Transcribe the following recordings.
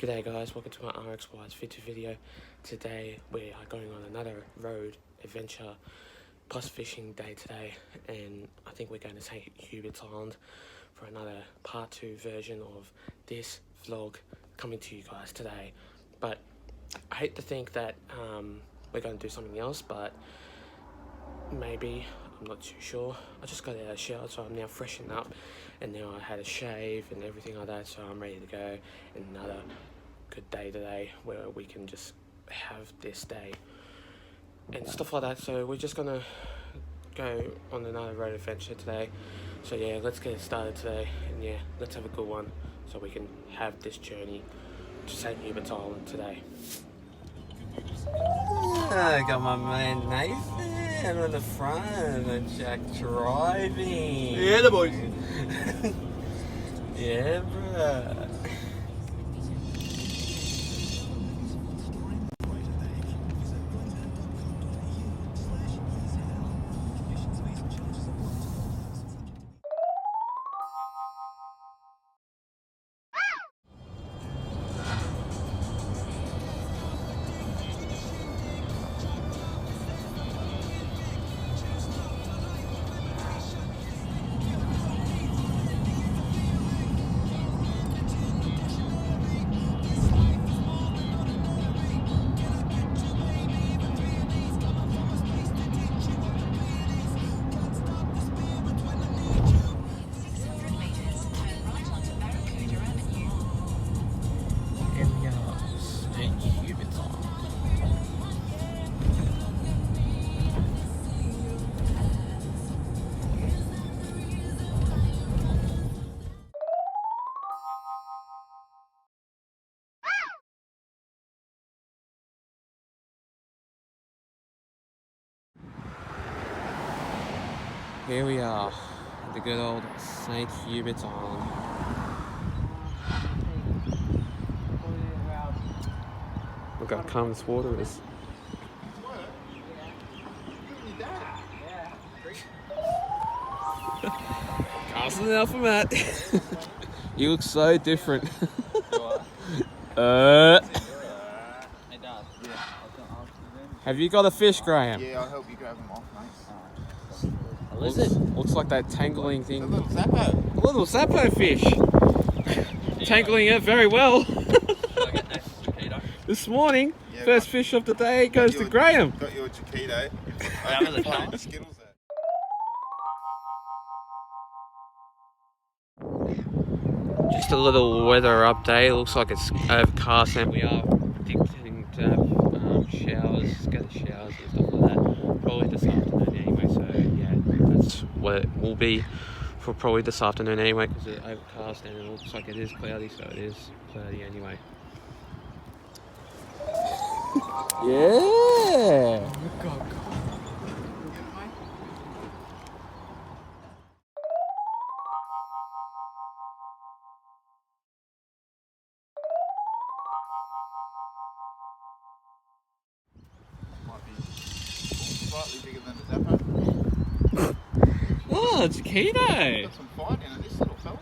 G'day guys, welcome to my Rxys Fit video. Today we are going on another road adventure plus fishing day today, and I think we're going to St. Hubert's Island for another part 2 version of this vlog coming to you guys today. But I hate to think that we're going to do something else, but maybe, I'm not too sure. I just got out of the shower, so I'm now freshening up, and now I had a shave and everything like that, so I'm ready to go. And another good day today where we can just have this day and stuff like that. So we're just gonna go on another road adventure today. So yeah, let's get it started today, and yeah, let's have a good one so we can have this journey to St. Hubert's Island today. I got my man Nathan on the front and Jack driving. Yeah, the boys. Yeah, bruh. Here we are, the good old St. Hubert's Island. Look how calm this water is. Casting it out for Matt. You look so different. Have you got a fish, Graham? Yeah, I'll help you grab them off, mate. Looks like that tangling thing. A little zappo. A little zappo fish. Tangling it very well. This morning, yeah, first fish of the day goes to Graham. Got your Chiquito. Skittles there. Just a little weather update. Looks like it's overcast, and we are predicting to have showers, scattered showers and stuff like that. Probably this afternoon anyway, so yeah, that's what it will be for probably this afternoon anyway, because it's overcast and it looks like it is cloudy, so it is cloudy anyway. Yeah! Slightly bigger than the Zappo. Oh, it's Chiquito! Got some fight in it, this little fella.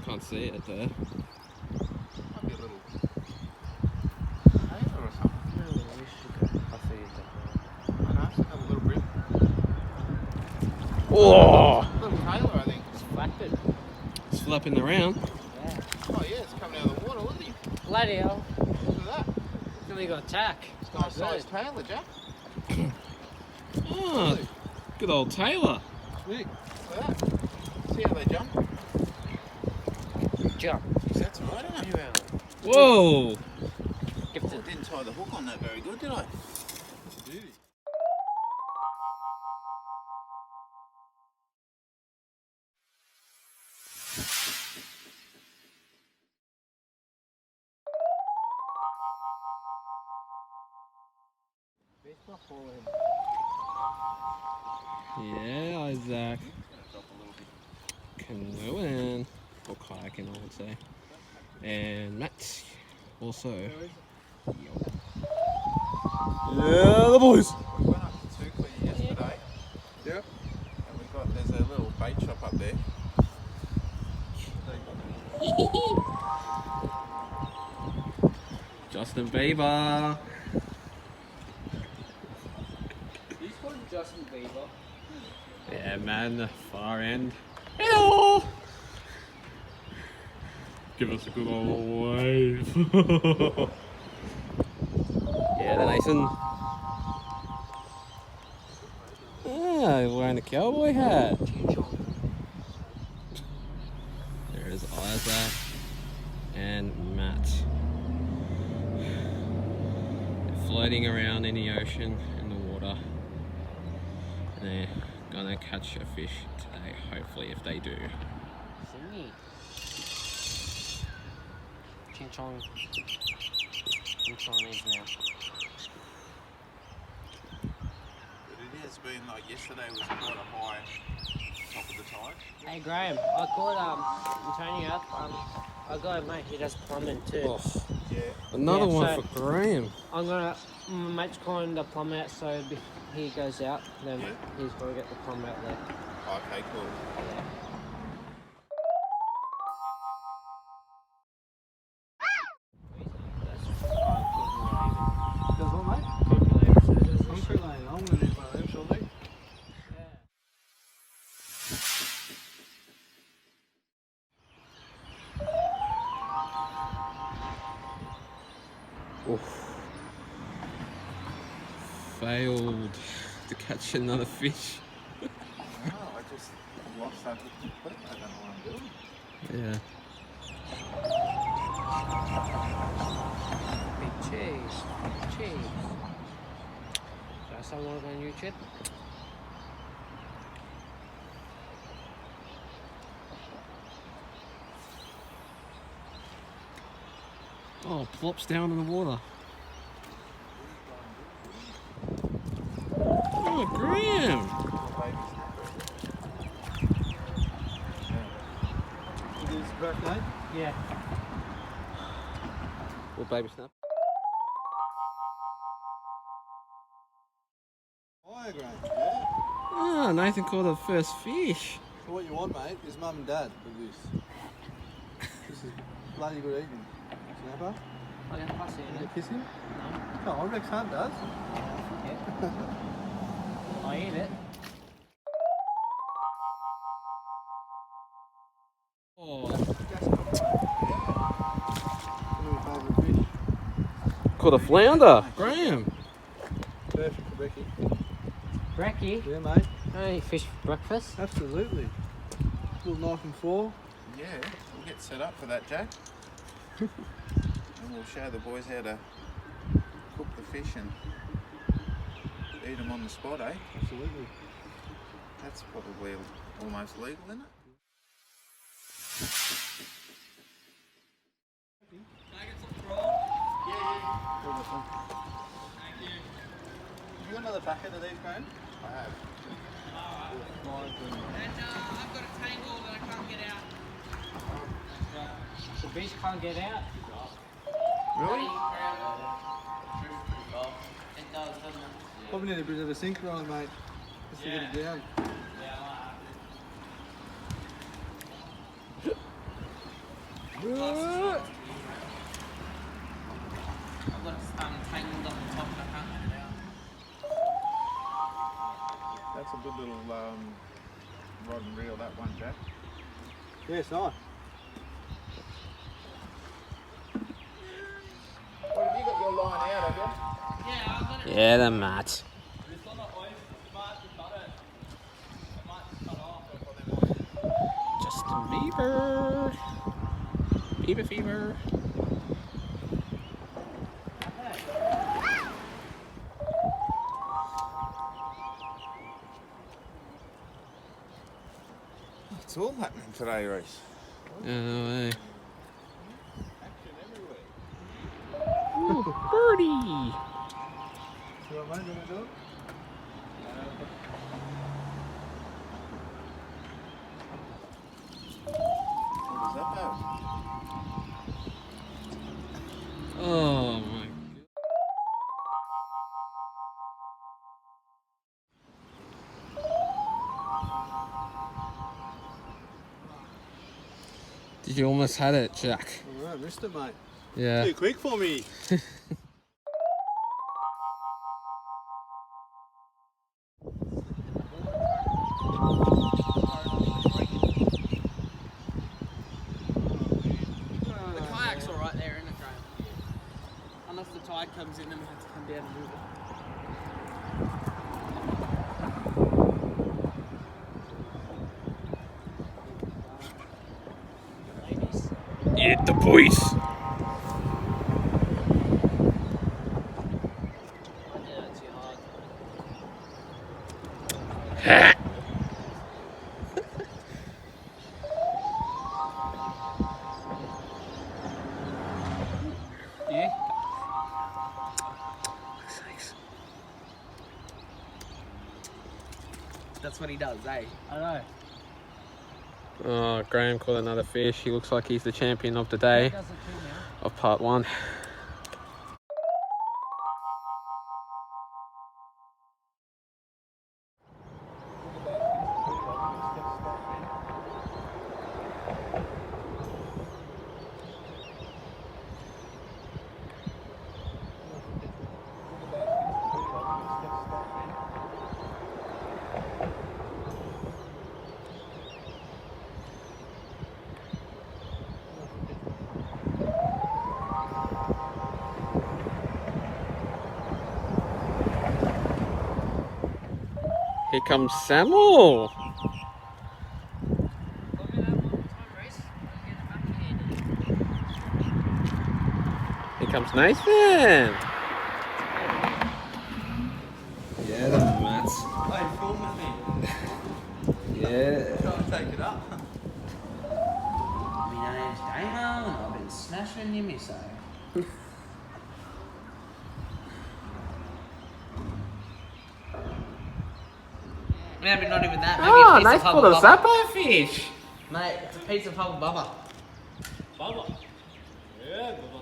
Can't see it there. Might be a little tailor or something. I see it. I know, it's got a little rib. Oh! Little tailor, I think. It's flapping. It's flapping around. Yeah. Oh yeah, it's coming out of the water, look at him. Bloody hell. Look at that. Then we got tack. It's nice sized tailor, Jack. Oh, good old Taylor. Sweet. Look at that. See how they jump? Jump. That's right, isn't it? Whoa! Gifted. Didn't tie the hook on that very good, did I? That's a beauty. Yeah, Isaac. Canoeing. Or kayaking, I would say. And Matt also. Yeah, the boys. We went up to Tukley yesterday. Yeah. And there's a little bait shop up there. Justin Bieber. He's called Justin Bieber. Yeah, man, the far end. Hello! Give us a good old wave. Yeah, the Nathan. Ah, wearing the cowboy hat. There's Isaac and Matt. They're floating around in the ocean, in the water. And they're gonna catch a fish today, hopefully, if they do. Sydney. Ching chong. I'm Chinese now. But it has been like yesterday was quite a high top of the tide. Hey Graham, I called Antonio up. I got a mate, he does plumbing too. Oh, Yeah. another Yeah, one so- for Graham. My mate's calling the plumber out, so if he goes out, then Yeah. he's got to get the plumber out there. Okay, cool. Yeah. Does what, mate? Concrete lane. I'm going to need one of them shortly. Oof. Failed to catch another fish. Oh, I just lost that clip. I don't know what I'm doing. Yeah. Big cheese. Big cheese. Should I someone on YouTube? Oh, plops down in the water. Oh, Graham! You do this correct, mate? Yeah. Well, baby snap. Diagram. Ah, Nathan caught the first fish. So what you want, mate, is mum and dad with this. This is bloody good eating. Snapper. I can pass it You in gonna it. kiss him? No. No, Rex Hunt does. Yeah. I eat it. Oh, One of my favourite fish. caught a flounder. Graham. Perfect for Becky. Brekkie? Yeah, mate. Hey, fish for breakfast? Absolutely. Little knife and fork. Yeah, we'll get set up for that, Jack. And we'll show the boys how to cook the fish and eat them on the spot, eh? Absolutely. That's probably almost legal, isn't it? Have you got another packet of these, Graham? I have. I've got a tangle that I can't get out. The fish can't get out? Really? It does, doesn't it? Probably need a bit of a sinker on it, mate. Just to get it down. I've got it tangled up the top and I can't get it out. That's a good little rod and reel, that one, Jack. Yeah, it's nice. What, have you got your line out, have you? Yeah, the mat. Justin Bieber. Bieber fever. It's all happening today, Rhys. No way. Action everywhere. Ooh, birdie. See what, mate? You want to do it? What is that, though? Oh my god. Did you almost had it, Jack? Alright, missed it, mate. Yeah. Too quick for me. The kayak's all right there, isn't it, Graham? Unless the tide comes in, then we have to come down and move it. Ladies. Yeah, the boys. Yeah, that's too hard. Yeah. That's what he does, eh? I know. Oh, Graham caught another fish. He looks like he's the champion of the day He does it too now. of part 1. Here comes Samuel. Here comes Nathan. Yeah, the mats. Hey, film with me. Yeah. Try and take it up. My name's Damo, and I've been smashing your miso. Maybe not even that. Maybe Oh, a piece nice of for Hubba the Bubba. supper fish. Mate, it's a piece of Hubba Bubba. Bubba. Yeah, Bubba.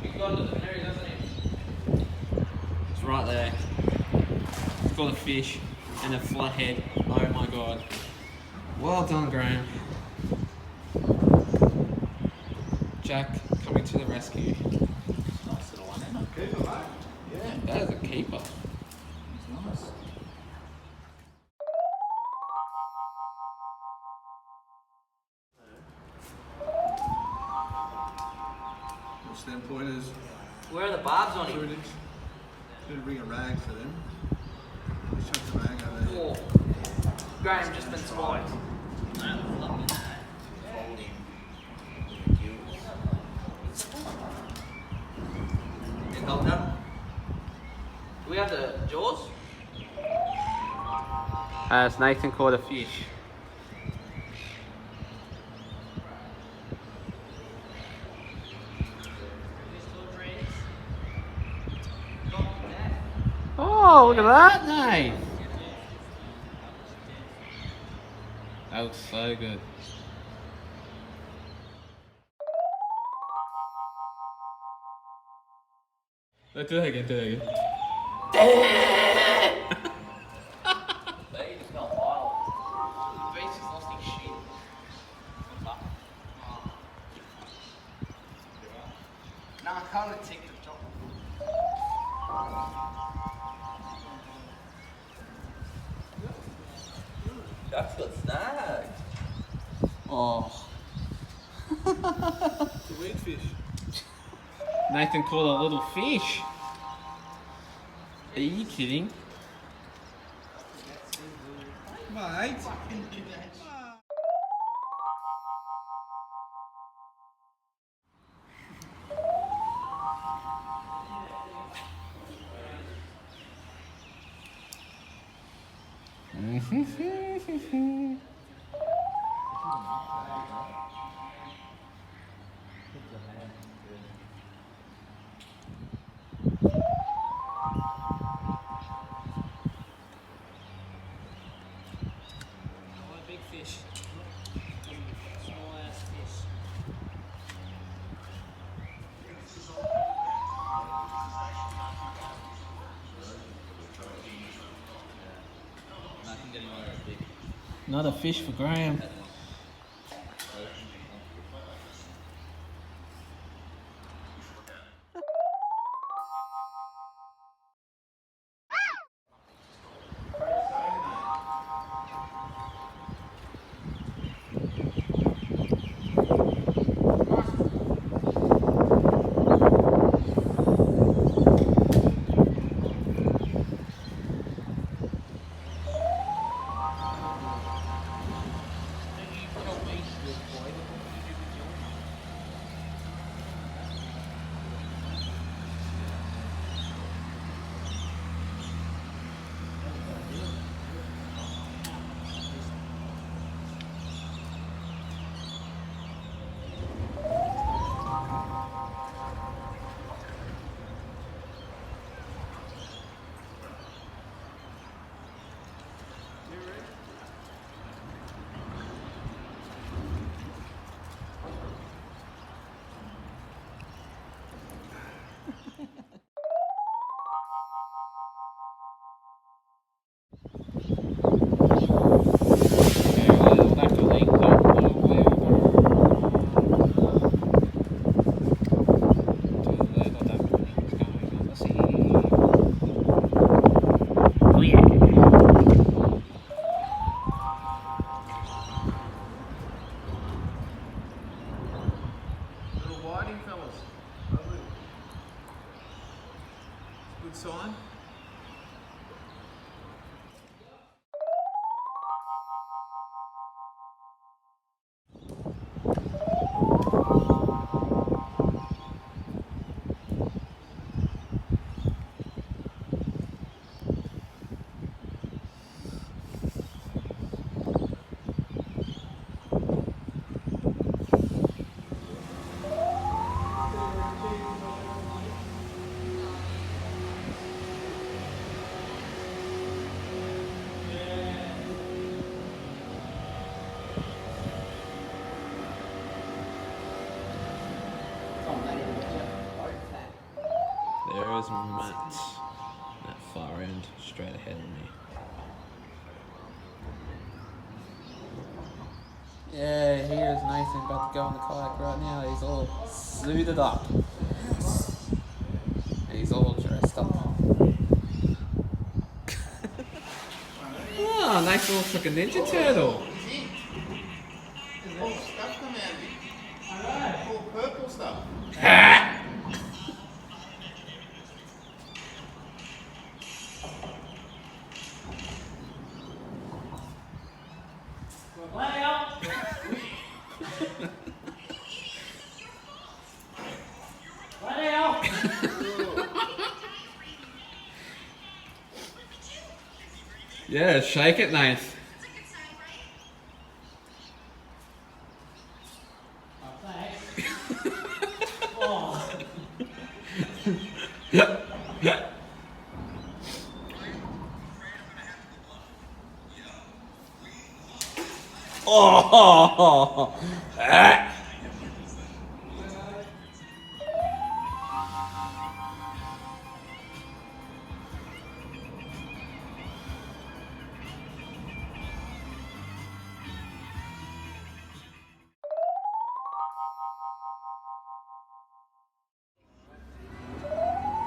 He's gone to the canoe, doesn't he? It's right there. It's got a fish and a flathead. Oh my god. Well done, Graham. Jack coming to the rescue. Nice little one, isn't it? Keep it, mate. Yeah, That is a keeper. it's nice. What's them pointers? Where are the barbs on him? Shootings. Didn't bring a rag for them. Just chuck the rag over there. Oh. Graham just been spiked. Do we have the jaws? Has Nathan caught a fish? Oh, look at that, Nate. That looks so good. Let's do that again, do that again. Baby's not wild. The beast has lost his shit. No, I can't take the top. That's got snagged. Oh. It's a weird fish. Nathan caught a little fish. Are you kidding? Mate. Big fish. Small ass fish. Another fish for Graham. Little whiting, fellas. Lovely. Good sign. There is Matt. That far end, straight ahead of me. Yeah, here's Nathan about to go on the kayak right now. He's all suited up. He's all dressed up. Oh, Nathan looks like a Ninja Turtle. There's all stuff come out of it. All purple stuff. Yeah, shake it, Nath. Oh!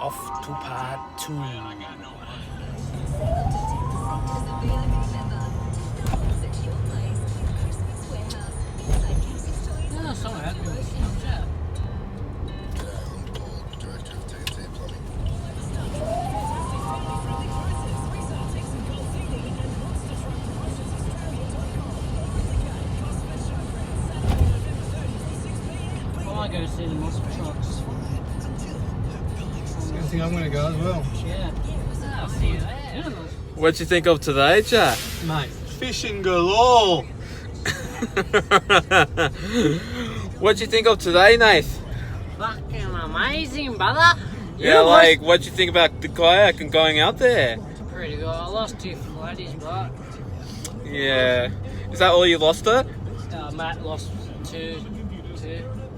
Off to part 2. No, sorry, I haven't really seen that. I might go see the monster trucks. I think I'm going to go as well. Yeah. I'll see you there. What'd you think of today, Jack? Mate, fishing galore. What'd you think of today, Nath? Fucking amazing, brother. Yeah, like, what'd you think about the kayak and going out there? Pretty good. I lost 2 flatties, but Yeah. Is that all you lost it? Matt lost 2.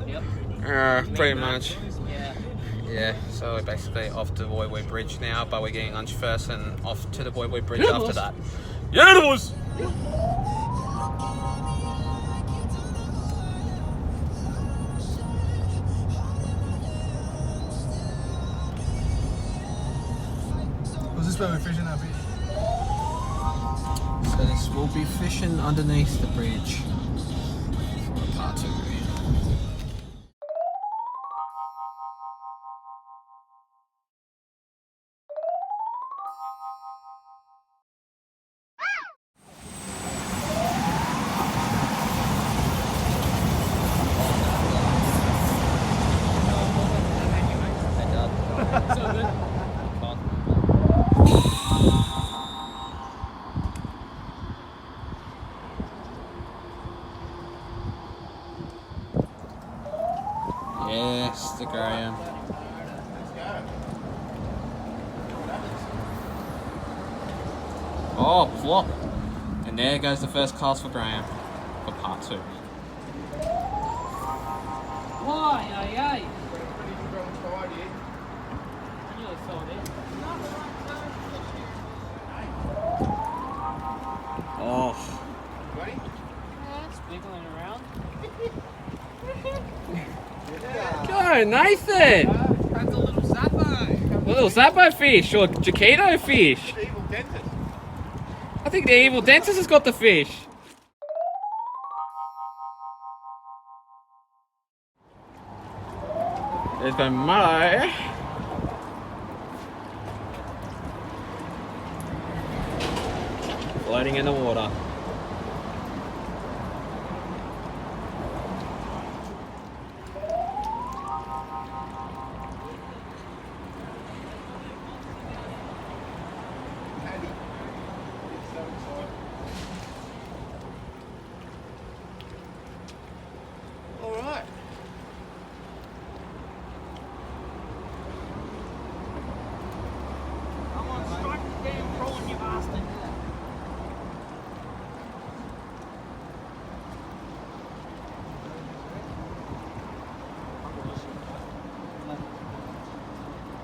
Yep. Pretty Matt. much. Yeah. Yeah, so we're basically off to the Woy Bridge now, but we're getting lunch first and off to the Woy Bridge after that. Yeah, it was. Was this where we're fishing our fish? So this will be fishing underneath the bridge for part 2. Yes, the Graham. Oh, flop. And there goes the first cast for Graham for part 2. Why? Aye. I nearly fell in. Oh, It's wiggling around. Go, Nathan. That's a little sappo. A little Zappo fish or Jaquito fish. Evil dentist. I think the evil dentist has got the fish. There's going Mo. Floating in the water. All right. Come on, strike the damn prawn, you bastard.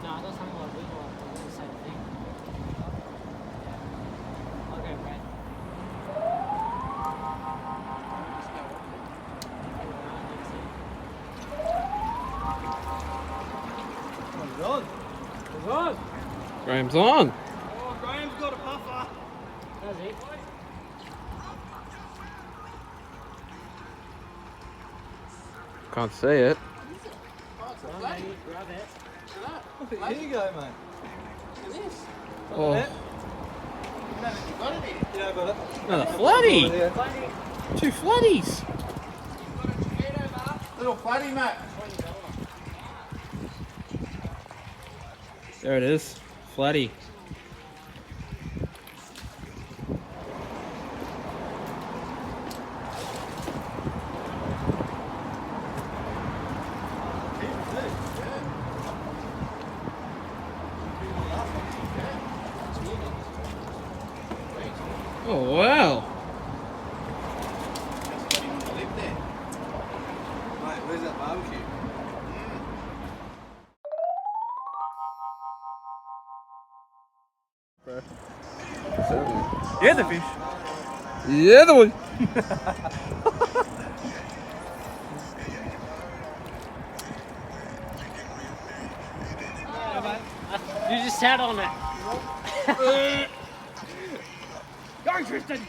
No, it doesn't have a lot of wiggle up. It's the same thing. Yeah. I'll go red. Oh my god. Graham's on. Oh, Graham's got a puffer. Does he? Can't see it. Well, maybe grab it. Here you go, mate. Oh, You got it here. Yeah, I got it. another floody. Yeah. 2 floodies. Little flatty, mate. There it is. Floody. Oh wow. Just letting them live there. Mate, where's that barbecue? Yeah, the fish. Yeah, the one. You just sat on it. Go, Tristan!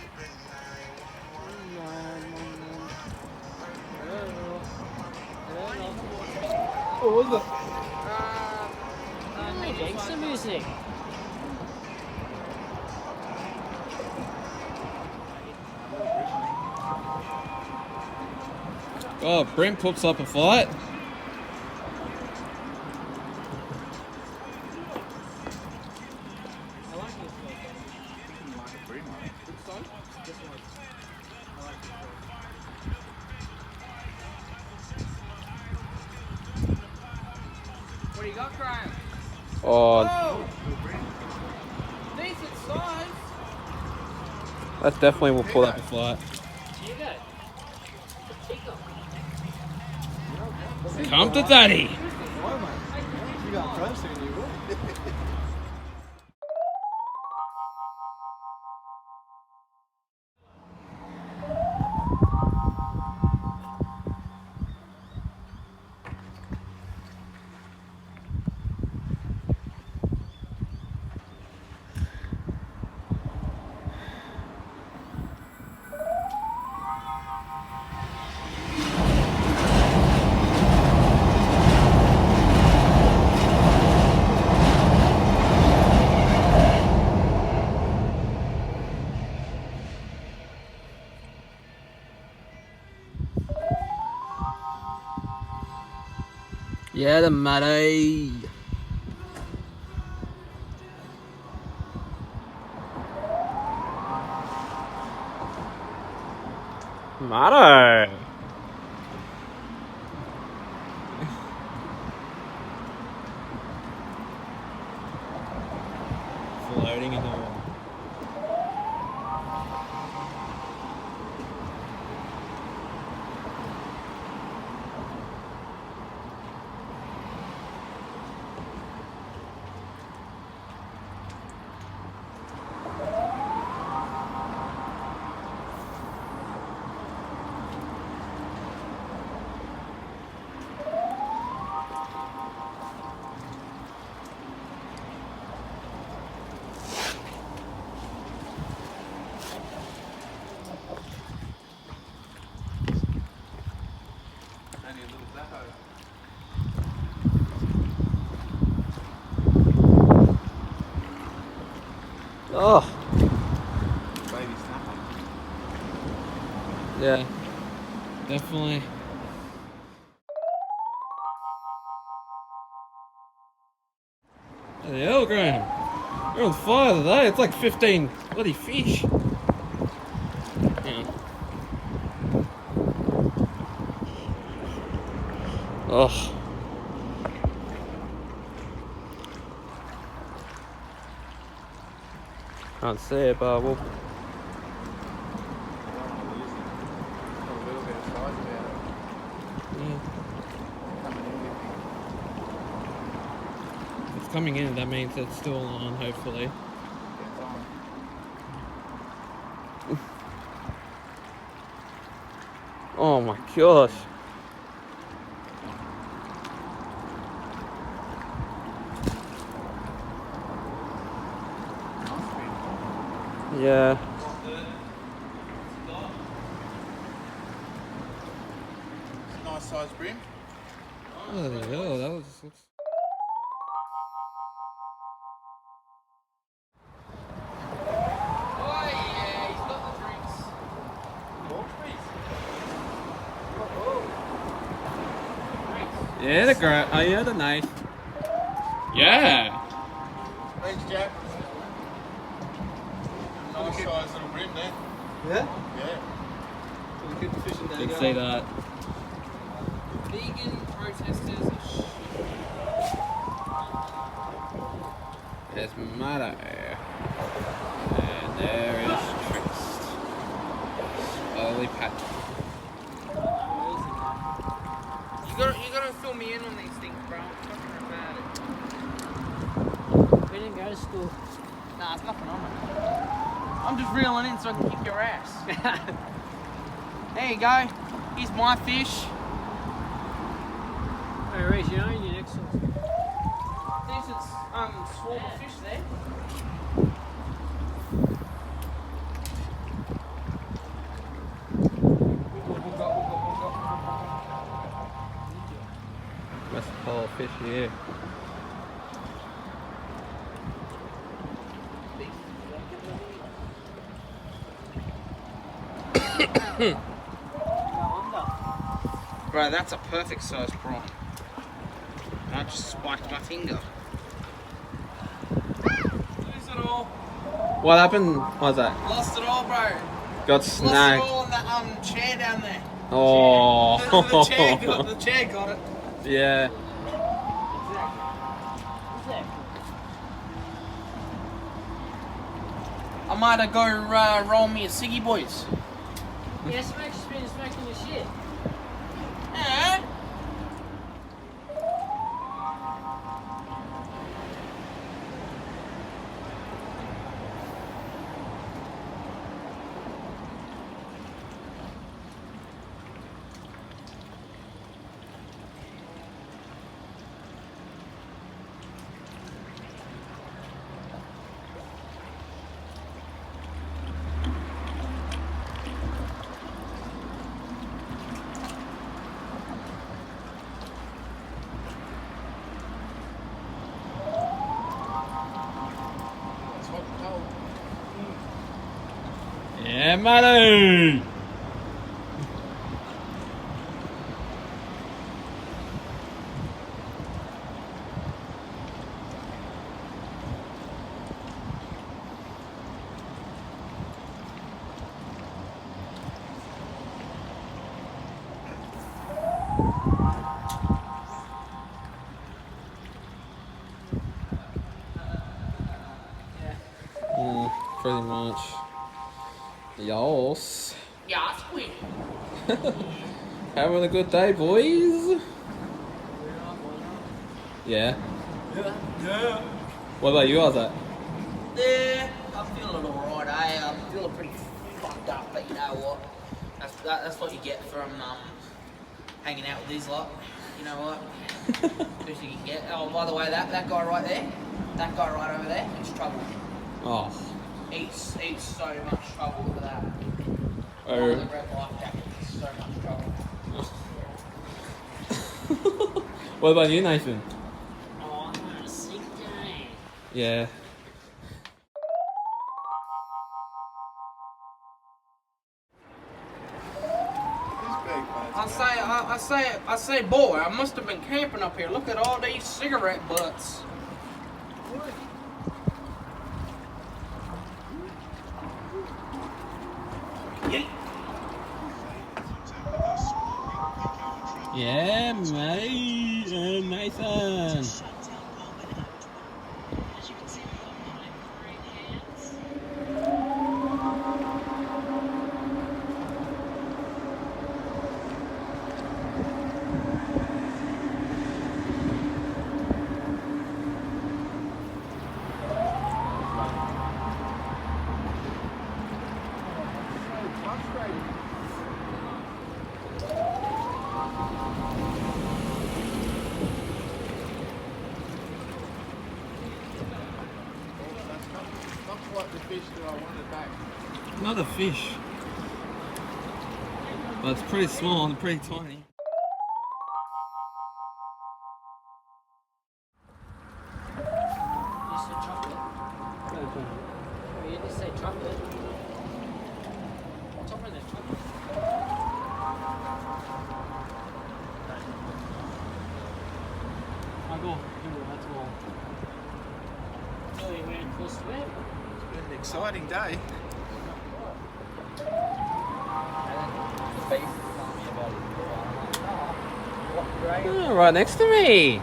Oh, what was it? Gangster music. Oh, Brent puts up a fight. I like this one. Good song? This one. I like this one. What do you got, Graham? Oh, Decent size. that definitely will pull up a fight. Chico. Chico. Come to daddy. Why, mate? You got close to you, will? Yeah, the matty. Matto. Floating in the water. Only a little zappo. Oh, Baby snapper. yeah. Definitely. What the hell, Graham? You're on fire today. It's like 15 bloody fish. Yeah. Oh. Can't see it, but we'll... I don't want to lose him. Got a little bit of size about it. Yeah. Coming in with me. If it's coming in, that means it's still on, hopefully. Gets on. Oh my gosh. Nice bit. Yeah. Nice size brim. Oh the hell, that was just looks... Oh yeah, he's got the drinks. Yeah, the knife. Yeah. Thanks, Jack. Nice size little brim there. Yeah? Yeah. We'll keep the fishing You day can going. see that. Vegan protesters are There's Matto. And there is Trist. Slowly patching. You gotta fill me in on these things, bro. I'm fucking about it. We didn't go to school. Nah, there's nothing on it. I'm just reeling in so I can kick your ass. There you go. Here's my fish. Hey, Rhys, you know your next one. Decent swarm of fish there. Must pull a fish here. Bro, that's a perfect size prawn. I just spiked my finger. Lose it all. What happened? What was that? Lost it all, bro. Got Lost it snagged. all on that chair down there. Oh. The chair got it. Yeah. I might have go roll me a ciggy, boys. Yeah, Smack's been smacking the shit. Eh? It's hot and cold. Yeah, Matty. Pretty much. Yos. Yeah, it's quick. Having a good day, boys? Yeah. Yeah. What about you guys at? Yeah, I'm feeling alright, eh? I'm feeling pretty fucked up, but you know what? That's what you get from hanging out with these lot. You know what? Best you can get. Oh, by the way, that guy right there, that guy right over there, he's trouble. Oh. He's so much trouble with that. Oh. The red life jacket is so much trouble. What about you, Nathan? Oh, I'm on a sick day. Yeah. I say, boy, I must have been camping up here. Look at all these cigarette butts. Yeah, mate. Nathan. Another fish. But it's pretty small and pretty tiny. You said chocolate? Oh, you just said chocolate. What's up with that chocolate? I go. That's all. Oh, you ran full swim? It's been an exciting day. Oh, right next to me. Is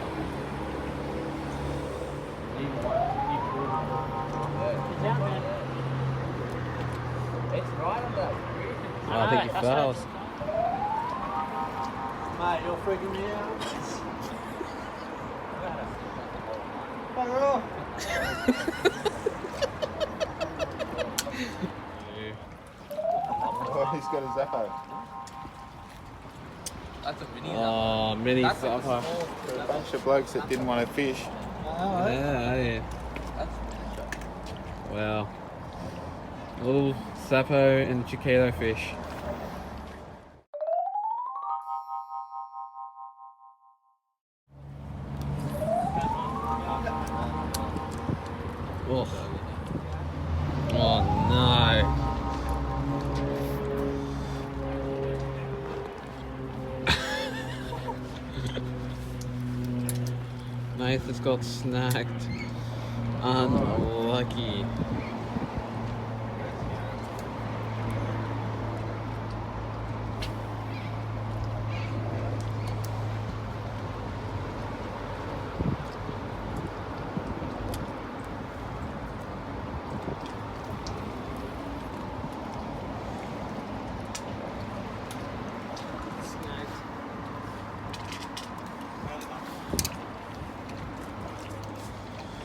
that man? It's right on that. I think you That's fell. right. Mate, you're freaking me out. Bugger off. Oh, he's got a Zappo. That's a mini. Oh, mini That's like a supper. small- For a bunch of blokes that didn't want to fish. Yeah. That's Wow. Little Sapo and Chiquito fish. Oh. Oh no. Nathan's got snagged. Unlucky.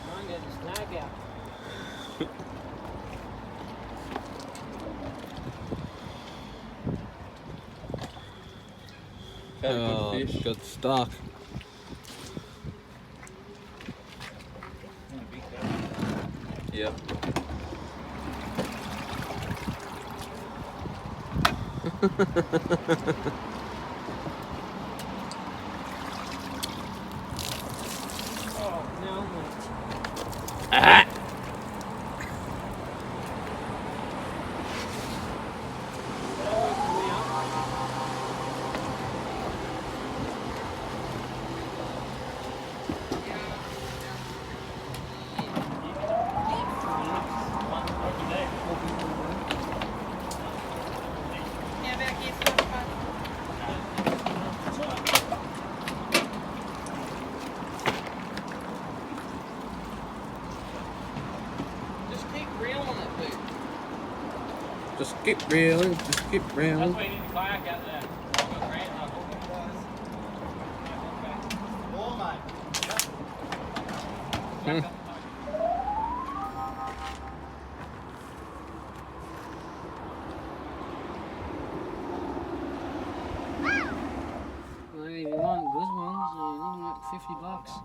Trying to get the snag out. Oh, got stuck. Yep. Oh, no. Ah! Just keep reeling, just keep reeling. That's why you need the kayak out there. I've got Grant and I'll hook him. More, mate. Hmm. Well, if you want good ones, you're looking at $50.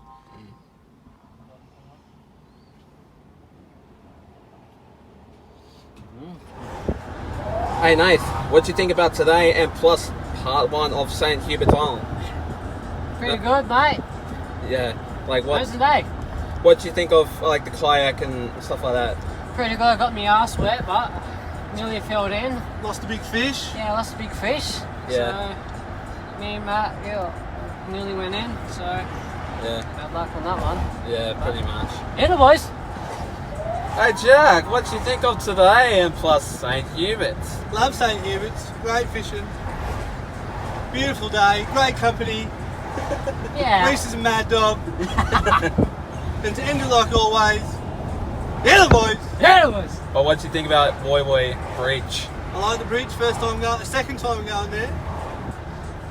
Hey Nath, what do you think about today and plus part 1 of St. Hubert Island? Pretty good, mate. Yeah, like How's the day? what do you think of like the kayak and stuff like that? Pretty good. I got my ass wet, but nearly filled in. Lost a big fish. Yeah, lost a big fish. Yeah. So, me and Matt, yeah, nearly went in. So, Yeah, bad luck on that one. yeah, pretty much. Yeah, the boys. Hey Jack, what do you think of today and plus St. Hubert's? Love St. Hubert's. Great fishing. Beautiful day. Great company. Yeah. Reese is a mad dog. And to end it like always, yeah, the boys. Yeah, the boys. But what do you think about Boy Boy Breach? I like the bridge. First time going. Second time going there.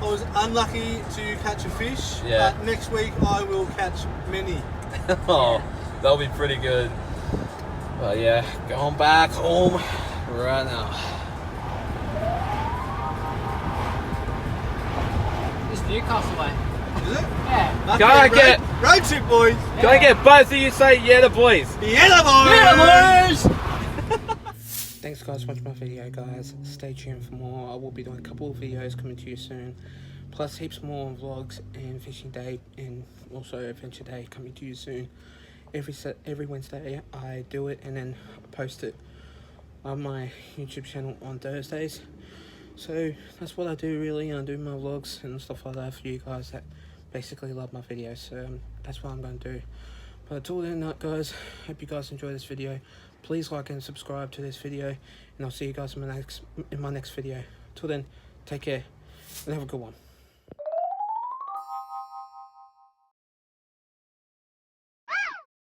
I was unlucky to catch a fish. Yeah. But next week I will catch many. Oh, that'll be pretty good. But yeah, going back home right now. This Newcastle way. Is it? Yeah. Go and get- road trip, boys. Can I get both of you say yeah the boys? Yeah, the boys. Yeah, the boys. Thanks guys for watching my video guys. Stay tuned for more. I will be doing a couple of videos coming to you soon. Plus heaps more vlogs and fishing day and also adventure day coming to you soon. Every Wednesday I do it and then post it on my YouTube channel on Thursdays. So that's what I do really. I do my vlogs and stuff like that for you guys that basically love my videos. So that's what I'm going to do. But until then guys, hope you guys enjoy this video. Please like and subscribe to this video, and I'll see you guys in my next video. Till then, take care and have a good one.